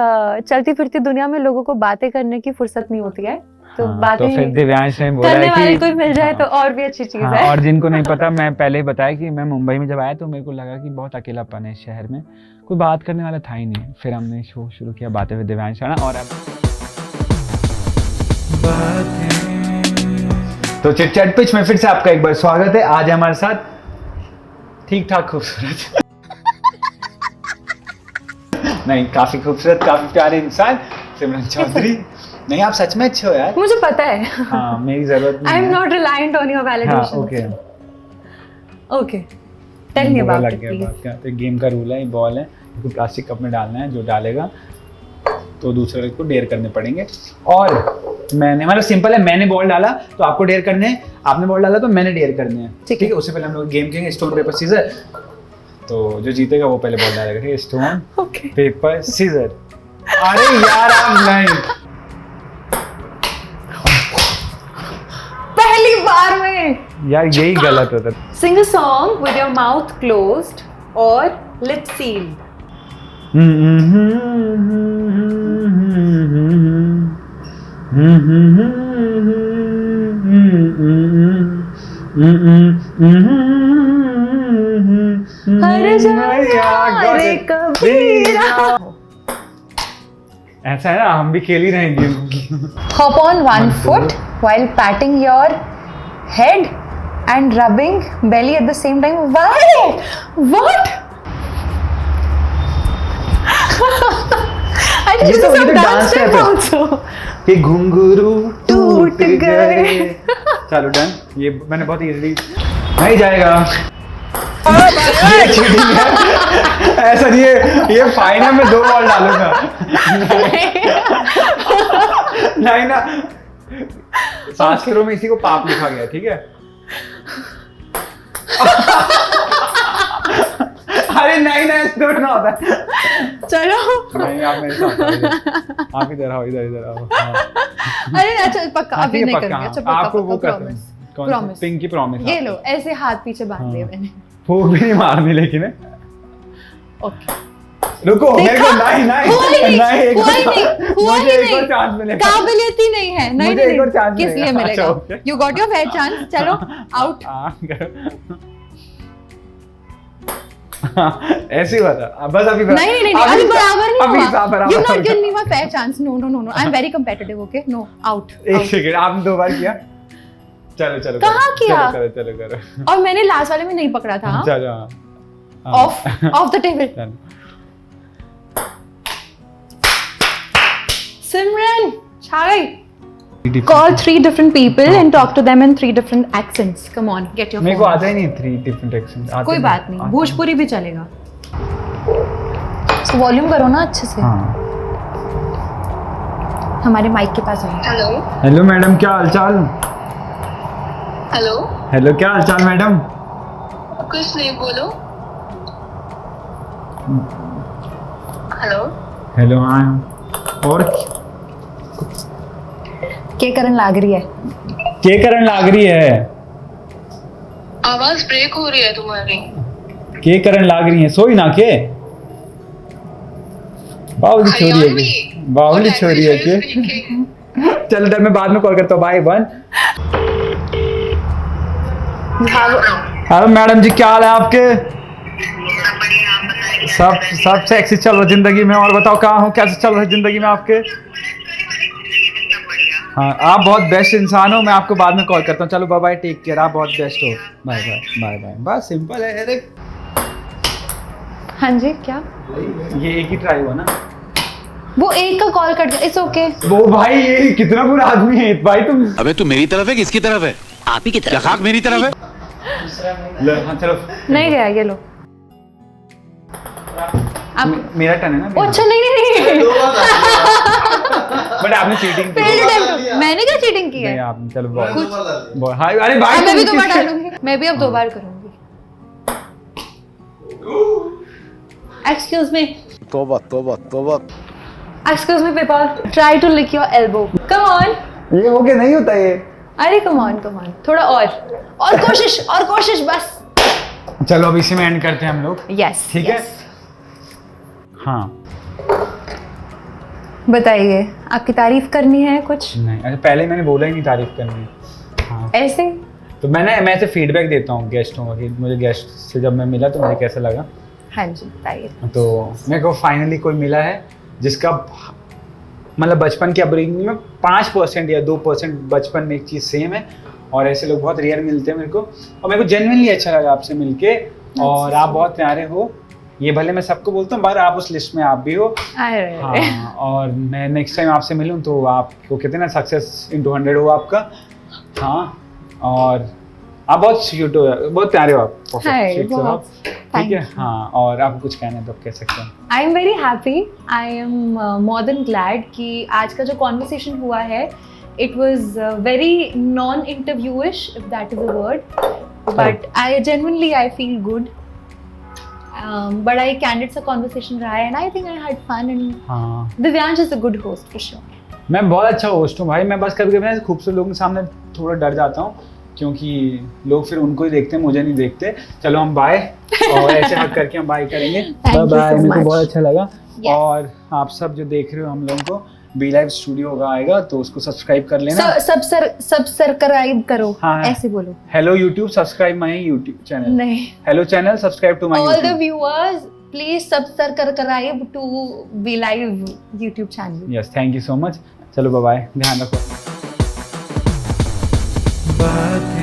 चलती फिरती दुनिया में लोगों को बातें करने की फुर्सत नहीं होती है, तो बातें तो फिर दिव्यांश ने बोला करने है वाले कि कोई मिल जाए तो और भी अच्छी चीज है। और जिनको नहीं पता, मैं पहले ही बताया कि मैं मुंबई में जब आया तो मेरे को लगा कि बहुत अकेलापन है इस शहर में, कोई बात करने वाला था ही नहीं। फिर हमने शो शुरू किया बातें विद दिव्यांश राणा। और अब तो चिट चैट पिच में फिर से आपका एक बार स्वागत है। आज हमारे साथ ठीक ठाक खूबसूरत नहीं, काफी खूबसूरत, काफी प्यारे इंसान सिमरन चौधरी। नहीं, आप सच में अच्छे हो यार, मुझे पता है। हाँ, मेरी जरूरत नहीं है। I am not reliant on your validation. Okay okay, tell me about it please. तो गेम का रूल है, ये बॉल है, इसको प्लास्टिक कप में डालना है, जो डालेगा तो दूसरे को डेयर करने पड़ेंगे। और मैंने, मतलब सिंपल है, मैंने बॉल डाला तो आपको डेयर करने हैं, आपने बॉल डाला तो मैंने डेयर करने हैं, ठीक है। उससे पहले हम लोग गेम खेलेंगे स्टोन पेपर सीजर, तो जो जीतेगा वो पहले बॉल डालेगा, ठीक है। Stone paper scissor. अरे यार आप नहीं, पहली बार में यार यही गलत होता है। Sing a song with your mouth closed or lips sealed. हर जगह रे कबीरा। ऐसा है ना, हम भी खेल ही रहे हैं game. Hop on one foot while patting your head and rubbing belly at the same time. Why? What? I think this is a dance step also. ये घुंघरू टूट गए। चलो डन, ये मैंने बहुत इजीली नहीं जाएगा। ये cheating है। ऐसा नहीं है, ये फाइन है, मैं 2 बॉल डालूंगा। नहीं ना, शास्त्रों में इसी को पाप लिखा गया, ठीक है। अरे नहीं ना, ऐसे थोड़ा ना होता है। चलो। नहीं, आप मेरे साथ आओ, आप इधर आओ, इधर आओ। हाँ। अरे अच्छा पक्का हाँ, अभी ठीक है, नहीं पक्का, करूंगी। हाँ। अच्छा पक्का आपको वो पक्का करते हैं। प्रॉमिस कौन सा? प्रॉमिस। Pinky promise. ये लो, ऐसे हाथ पीछे बांध लिए मैंने। फूक भी नहीं मारनी लेकिन है। ओके। रुको, मेरे को नहीं हुआ ही नहीं, एक हुआ ही और नहीं, हुआ मुझे ही एक और नहीं। चांस मिलेगा। काबिलियत ही नहीं है। नहीं मुझे एक और नहीं, चांस किस मिलेगा। लिए मिलेगा? अच्छा, okay। You got your fair chance. चलो आउट। ऐसे ही बता, बस अभी नहीं नहीं नहीं, अभी बराबर नहीं अभी हुआ। बराबर यू नॉट होगा। Give me my fair chance. No no no no, I am very competitive. Okay, no, out. एक सेकंड, आपने 2 बार किया। चलो चलो कहाँ करो, किया? चलो चलो करो। और मैंने लास्ट वाले में नहीं पकड़ा था। चलो ऑफ द टेबल। सिमरन छा गई। Call 3 different people and talk to them in 3 different accents. Come on, get your मेरे को phone. आता ही नहीं 3 डिफरेंट एक्सेंट। कोई बात नहीं, भोजपुरी भी चलेगा। तो वॉल्यूम करो ना अच्छे से। हाँ। हमारे माइक के पास आओ। हेलो हेलो मैडम, क्या हालचाल? हेलो हेलो, क्या हालचाल मैडम? कुछ नहीं, बोलो। हेलो हेलो, हाँ। और के करन लाग रही है। के करन लाग रही है? आवाज ब्रेक हो रही है तुम्हारी। के करन लाग रही है? सोई ना के? बावली छोरी है के? बावली छोरी है के? चलो डर, मैं बाद में कॉल करता हूँ। बाय 1। हेलो मैडम जी, क्या हाल है आपके? सब सेक्सी चल रहा जिंदगी में। और बताओ कहाँ हो, कैसे चल रहा है जिंदगी में आपके? हाँ, आप बहुत बेस्ट इंसान हो। मैं आपको बाद में कॉल करता हूँ। चलो बाय बाय, टेक केयर। आप बहुत बेस्ट हो। Bye bye bye bye. बस सिंपल है। अरे हाँ जी, क्या? ये एक ही ट्राई हुआ ना? वो एक का कॉल कट गया। It's okay. वो भाई, ये कितना बुरा आदमी है भाई तुम। अबे तू मेरी तरफ है किसकी तरफ है? आप ही की तरफ। खाक मेरी तरफ है। हाँ चलो, नहीं गया, ये लो। आप मेरा टर्न है ना? अच्छा नहीं नहीं नहीं। बट आपने चीटिंग की। मैंने क्या चीटिंग की नहीं है? आपने, चलो बहुत हाय। अरे भाई, मैं भी तुम 2 बार किसके- डालूंगी। मैं भी अब 2 बार करूंगी। Excuse me. तौबा तौबा तौबा। Excuse me, people. Try to lick your elbow. Come on. ये हो के नहीं होता ये। अरे come on, come on. थोड़ा और कोशिश बस। चलो अब इसी में एंड करते हैं हम लोग। Yes. ठीक है? yes. हाँ। बताइए, आपकी तारीफ करनी है कुछ? नहीं, अच्छा पहले मैंने बोला ही नहीं तारीफ करनी। हाँ। ऐसे? तो मैं ऐसे फीडबैक देता हूँ गेस्टों का कि मुझे गेस्ट से जब मैं मिला तो मुझे कैसा लगा। हाँ जी, बताइए। तो मेरे को फाइनली कोई मिला है जिसका मतलब बचपन की अपब्रिंगिंग में 5% या 2% बचपन में एक चीज़ सेम है। और ऐसे लोग बहुत रेयर मिलते हैं मेरे को। और मेरे को जेन्युइनली अच्छा लगा आपसे मिलके। और आप बहुत प्यारे हो। ये भले मैं सबको बोलता हूँ, पर आप उस लिस्ट में आप भी हो। अरे हाँ, और मैं नेक्स्ट टाइम आपसे मिलूँ तो आपको कहते हैं ना, सक्सेस into 100 हो आपका। हाँ, और आप बहुत क्यूट हो, बहुत प्यारे हो आप। हाय, Perfect, बहुत ठीक है। हाँ, और आपको कुछ कहना है तो आप कह सकते हैं। I am very happy. I am more than glad कि आज का जो कॉन्वर्सेशन हुआ है, it was very non interviewish, if that is a word, but I genuinely I feel good. बड़ा ही कैंडिड सा कॉन्वर्सेशन रहा है, and I think I had fun, and हाँ, Divyansh is a good host for sure. मैं बहुत अच्छा host हूँ भाई। मैं बस कभी कभी खूबसूरत लोगों के सामने थोड़ा डर जाता हूँ, क्योंकि लोग फिर उनको ही देखते हैं, मुझे नहीं देखते। चलो हम बाय, और ऐसे हक करके हम बाय करेंगे। you बाय, so मेरे को much. बहुत अच्छा लगा। Yes. और आप सब जो देख रहे हो हम लोगों को बी लाइव स्टूडियो का आएगा तो उसको सब्सक्राइब कर लेना। सब्सक्राइब करो, हाँ। ऐसे बोलो। Hello YouTube, subscribe my YouTube channel. नहीं, hello channel, subscribe to my all the YouTube. viewers please subscribe to Be Live YouTube channel. Yes, thank you so much. चलो बाय बाय, ध्यान रखो। बातें